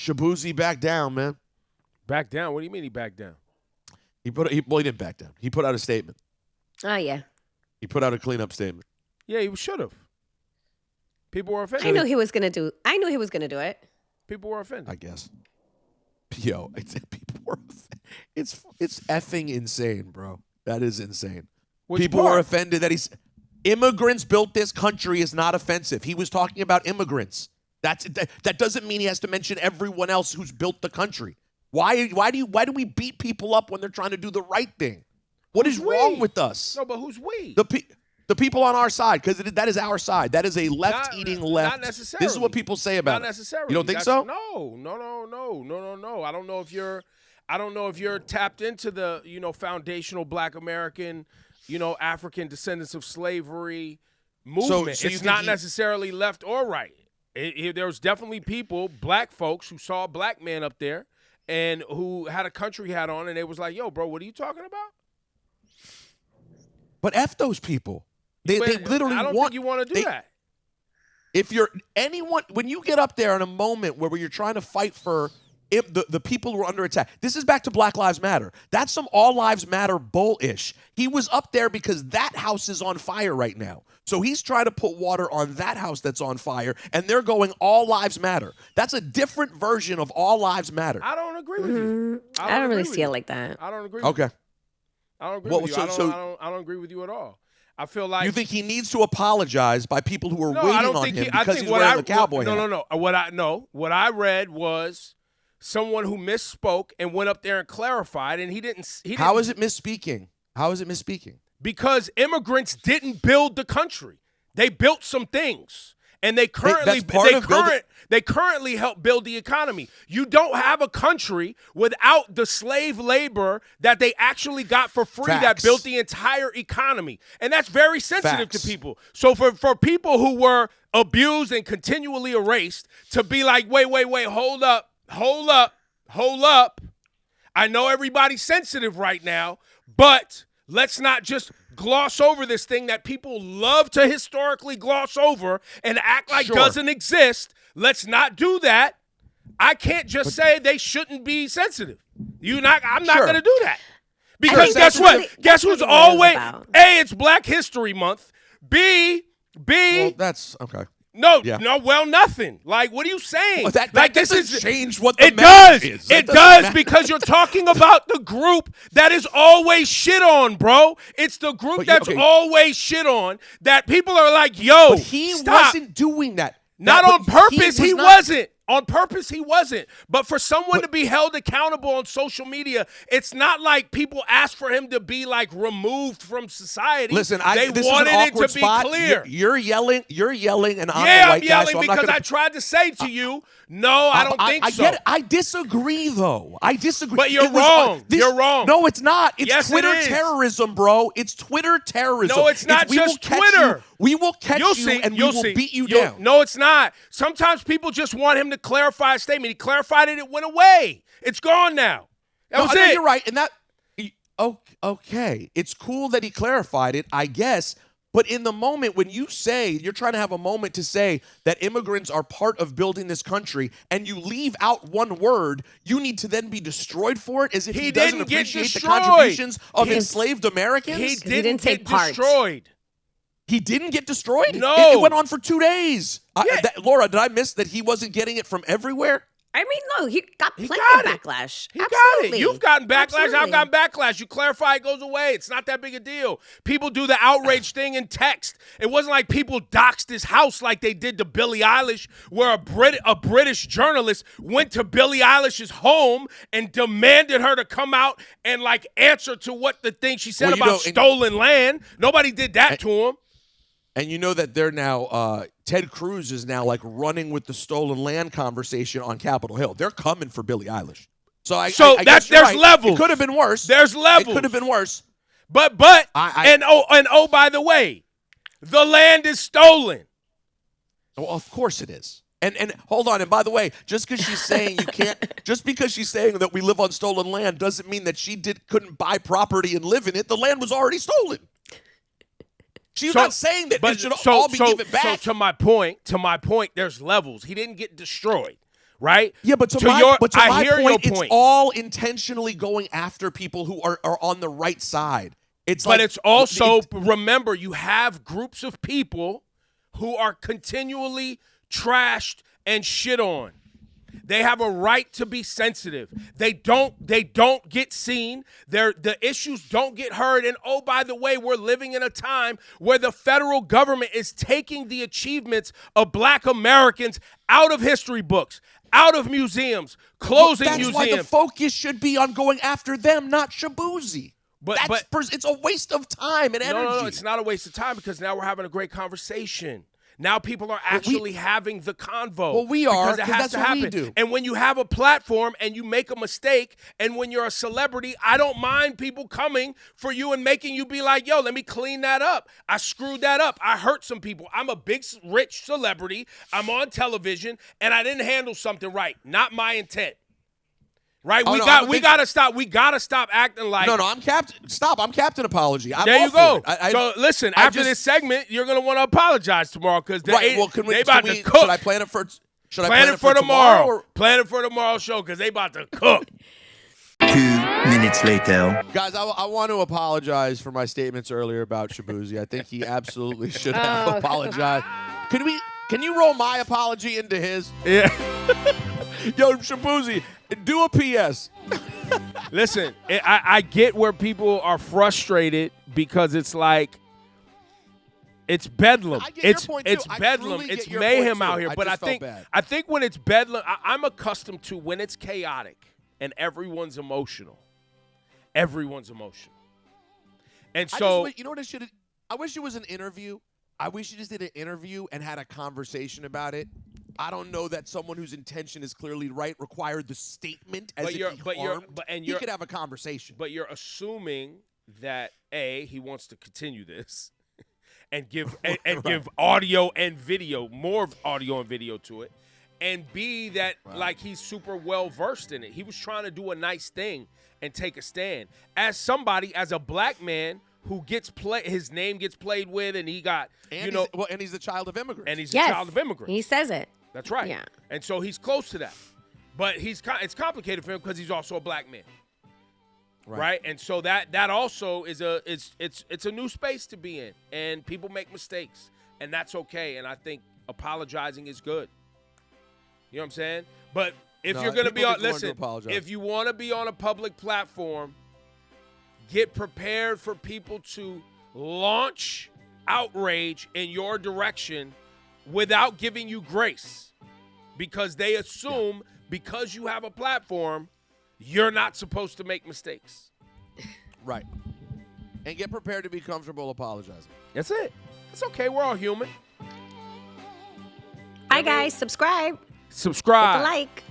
Shaboozey back down, man. Back down? What do you mean he backed down? He didn't back down. He put out a statement. Oh, yeah. He put out a cleanup statement. Yeah, he should have. People were offended. I knew he was going to do it. People were offended. I guess. Yo, people were offended. It's effing insane, bro. That is insane. Which People part? were offended that immigrants built this country is not offensive. He was talking about immigrants. That doesn't mean he has to mention everyone else who's built the country. Why do we beat people up when they're trying to do the right thing? What is wrong with us? No, but who's we? The people on our side, because that is our side. That is a left-eating left. Not necessarily. This is what people say about Not necessarily. it. You don't think so? No. I don't know if you're tapped into the, foundational Black American, African descendants of slavery movement. So it's not necessarily left or right. There's definitely people, Black folks, who saw a Black man up there and who had a country hat on, and they was like, yo, bro, what are you talking about? But F those people. They literally I don't think you want to do that. If you're anyone, when you get up there in a moment where you're trying to fight for the people who are under attack, this is back to Black Lives Matter. That's some all lives matter bullish. He was up there because that house is on fire right now. So he's trying to put water on that house that's on fire, and they're going all lives matter. That's a different version of all lives matter. I don't agree with you. I don't really see it like that. I don't agree. Okay. I don't agree with you. I don't agree with you at all. I feel like you think he needs to apologize by people who are waiting on him because he's wearing the cowboy hat. No. What I read was someone who misspoke and went up there and clarified, and he didn't. How is it misspeaking? How is it misspeaking? Because immigrants didn't build the country. They built some things. And they currently help build the economy. You don't have a country without the slave labor that they actually got for free that built the entire economy. And that's very sensitive to people. So for people who were abused and continually erased to be like, wait, hold up. I know everybody's sensitive right now, but let's not just gloss over this thing that people love to historically gloss over and act like doesn't exist. Let's not do that. I can't just say they shouldn't be sensitive. I'm not going to do that. Because guess what? Guess who's always A, it's Black History Month. B, well, that's okay. No, nothing. Like, what are you saying? Well, that doesn't change what the message is. It does because you're talking about the group that is always shit on, bro. It's the group that's always shit on that people are like, yo, but he wasn't doing that. Not on purpose. He wasn't. On purpose, he wasn't. But for someone to be held accountable on social media, it's not like people ask for him to be like removed from society. Listen, they this wanted is an awkward it to spot. be clear. You're yelling, and I'm yeah, the white I'm yelling guy, so because I tried to say to you, no, I don't think so. Get it. I disagree, though. I disagree. But you're wrong. You're wrong. No, it's not. It's yes, Twitter it is. terrorism, bro. It's Twitter terrorism. No, it's not just Twitter. We will catch you, and we will beat you down. No, it's not. Sometimes people just want him to clarify a statement. He clarified it. It went away. It's gone now. That was it. You're right. And that, okay. It's cool that he clarified it, I guess. But in the moment when you say, you're trying to have a moment to say that immigrants are part of building this country and you leave out one word, you need to then be destroyed for it as if he doesn't appreciate the contributions of enslaved Americans? He didn't get destroyed. He didn't get destroyed? No. It went on for 2 days. Yeah. Laura, did I miss that he wasn't getting it from everywhere? I mean, no, he got plenty of backlash. He got it. You've gotten backlash. I've gotten backlash. You clarify, it goes away. It's not that big a deal. People do the outrage thing in text. It wasn't like people doxed his house like they did to Billie Eilish, where a British journalist went to Billie Eilish's home and demanded her to come out and like answer to what the thing she said about stolen land. Nobody did that to him. And you know that they're now, Ted Cruz is now like running with the stolen land conversation on Capitol Hill. They're coming for Billie Eilish. So I guess there's right. levels. It could have been worse. There's levels. It could have been worse. But by the way, the land is stolen. Well, of course it is. And hold on. And by the way, just because she's saying you can't, just because she's saying that we live on stolen land doesn't mean that she couldn't buy property and live in it. The land was already stolen. She's not saying that it should all be given back. So to my point, there's levels. He didn't get destroyed. right? Yeah, but to my point, it's all intentionally going after people who are on the right side. But it's also, remember, you have groups of people who are continually trashed and shit on. They have a right to be sensitive. They don't get seen. The issues don't get heard. And oh, by the way, we're living in a time where the federal government is taking the achievements of Black Americans out of history books, out of museums, closing museums. That's why the focus should be on going after them, not Shaboozey. But it's a waste of time and energy. No, it's not a waste of time because now we're having a great conversation. Now people are actually having the convo. Well, we are, because it has to happen. We do. And when you have a platform and you make a mistake, and when you're a celebrity, I don't mind people coming for you and making you be like, yo, let me clean that up. I screwed that up. I hurt some people. I'm a big, rich celebrity. I'm on television, and I didn't handle something right. Not my intent. Right? We gotta stop. We gotta stop acting like. No, I'm Captain. Stop. I'm Captain Apology. There you go. So listen, after this segment, you're gonna want to apologize tomorrow because they about to cook. Should I plan it for? Plan it for tomorrow. Plan it for tomorrow's show because they about to cook. 2 minutes later. Guys, I want to apologize for my statements earlier about Shaboozey. I think he absolutely should have apologized. Can you roll my apology into his? Yeah. Yo, Shaboozey, do a PS. Listen, I get where people are frustrated because it's like, it's bedlam. It's bedlam. It's mayhem out here. But I think when it's bedlam, I'm accustomed to when it's chaotic and everyone's emotional. Everyone's emotional. And so, you know what I wish it was an interview. I wish you just did an interview and had a conversation about it. I don't know that someone whose intention is clearly right required the statement as if he harmed. He could have a conversation. But you're assuming that A, he wants to continue this and give give audio and video, more audio and video to it, and B, that like he's super well versed in it. He was trying to do a nice thing and take a stand. As somebody, as a black man who his name gets played with, and he got, and he's the child of immigrants. And he's a child of immigrants. He says it. That's right. Yeah. And so he's close to that. But it's complicated for him because he's also a black man. Right? And so that also is it's a new space to be in. And people make mistakes. And that's okay. And I think apologizing is good. You know what I'm saying? But if you're going to be on, listen, if you want to be on a public platform, get prepared for people to launch outrage in your direction without giving you grace, because they assume because you have a platform, you're not supposed to make mistakes. Right. And get prepared to be comfortable apologizing. That's it. It's okay. We're all human. Hi, guys. Subscribe. Subscribe. Hit the like.